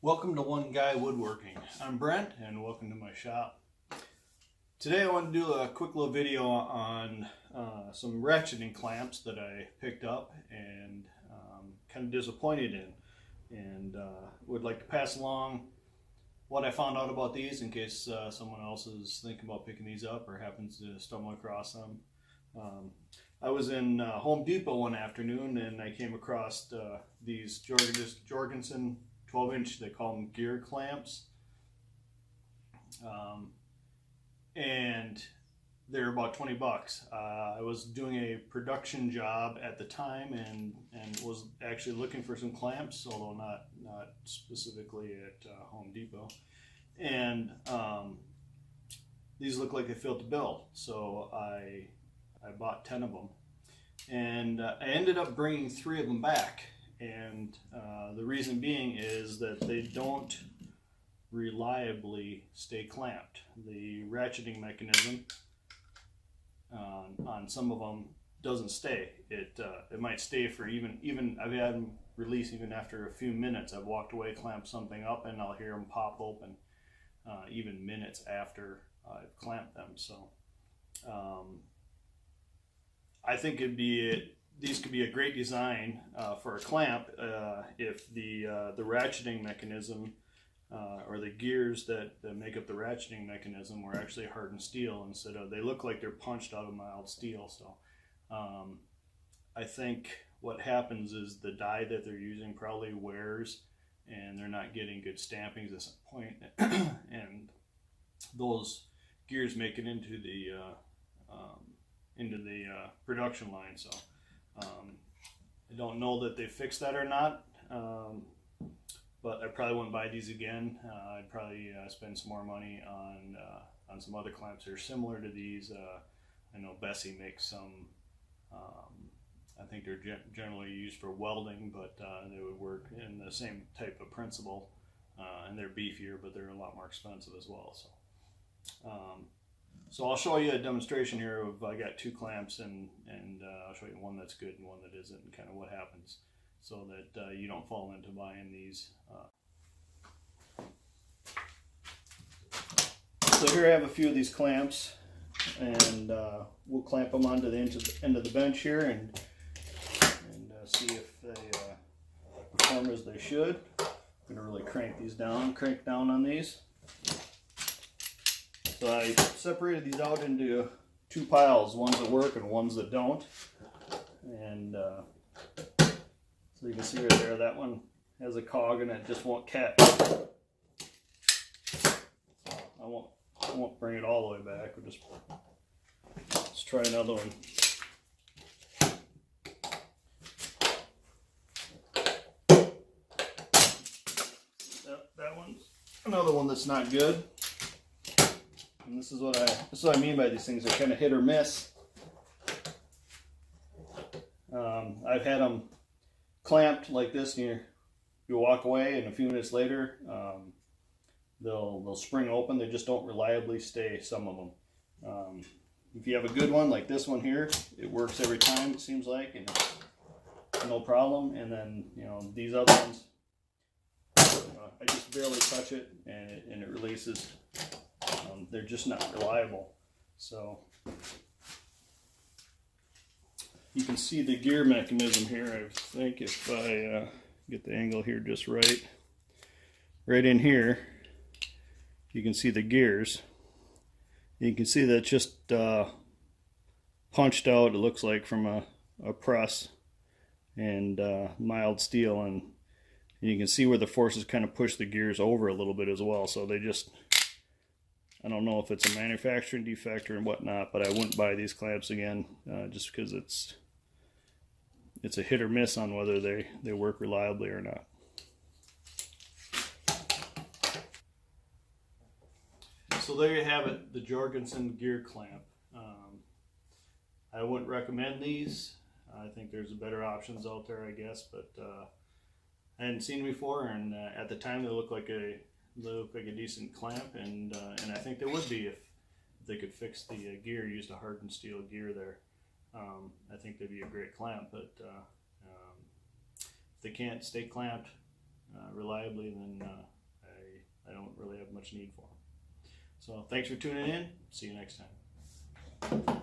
Welcome to One Guy Woodworking. I'm Brent and welcome to my shop. Today I want to do a quick little video on some ratcheting clamps that I picked up and kind of disappointed in, and would like to pass along what I found out about these in case someone else is thinking about picking these up or happens to stumble across them. I was in Home Depot one afternoon and I came across these Jorgenson 12-inch, they call them gear clamps, and they're about 20 bucks. I was doing a production job at the time and was actually looking for some clamps, although not specifically at Home Depot. And these look like they fit the bill, so I bought 10 of them, and I ended up bringing 3 of them back. And the reason being is that they don't reliably stay clamped. The ratcheting mechanism on some of them doesn't stay. It might stay for even I've had them release even after a few minutes. I've walked away, clamped something up, and I'll hear them pop open even minutes after I've clamped them. So I think these could be a great design for a clamp if the ratcheting mechanism or the gears that make up the ratcheting mechanism were actually hardened steel instead of, they look like they're punched out of mild steel. So I think what happens is the die that they're using probably wears and they're not getting good stampings at some point and those gears make it into the production line. So I don't know that they fixed that or not, but I probably wouldn't buy these again. I'd probably spend some more money on some other clamps that are similar to these. I know Bessie makes some. I think they're generally used for welding, but they would work in the same type of principle, and they're beefier, but they're a lot more expensive as well. So I'll show you a demonstration here of, I got 2 clamps and I'll show you one that's good and one that isn't, and kind of what happens so that you don't fall into buying these. So here I have a few of these clamps, and we'll clamp them onto the end of the bench here and see if they perform as they should. I'm going to really crank down on these. So I separated these out into 2 piles, ones that work and ones that don't. And so you can see right there, that one has a cog and it just won't catch. So I won't bring it all the way back. Let's try another one. That one's another one that's not good. And this is what I mean by these things. They're kind of hit or miss. I've had them clamped like this, and you walk away, and a few minutes later, they'll spring open. They just don't reliably stay. Some of them. If you have a good one like this one here, it works every time. It seems like, and it's no problem. And then these other ones, I just barely touch it, and it releases. They're just not reliable. So you can see the gear mechanism here. I think if I get the angle here just right in here, you can see the gears. You can see that just punched out, it looks like, from a press, and mild steel, and you can see where the forces kind of push the gears over a little bit as well. So they just, I don't know if it's a manufacturing defect or whatnot, but I wouldn't buy these clamps again, just because it's a hit or miss on whether they work reliably or not. So there you have it, the Jorgenson gear clamp. I wouldn't recommend these. I think there's better options out there, I guess, but I hadn't seen them before, and at the time they looked like a decent clamp, and I think they would be if they could fix the gear, use a hardened steel gear there. I think they'd be a great clamp, but if they can't stay clamped reliably, then I don't really have much need for them. So thanks for tuning in. See you next time.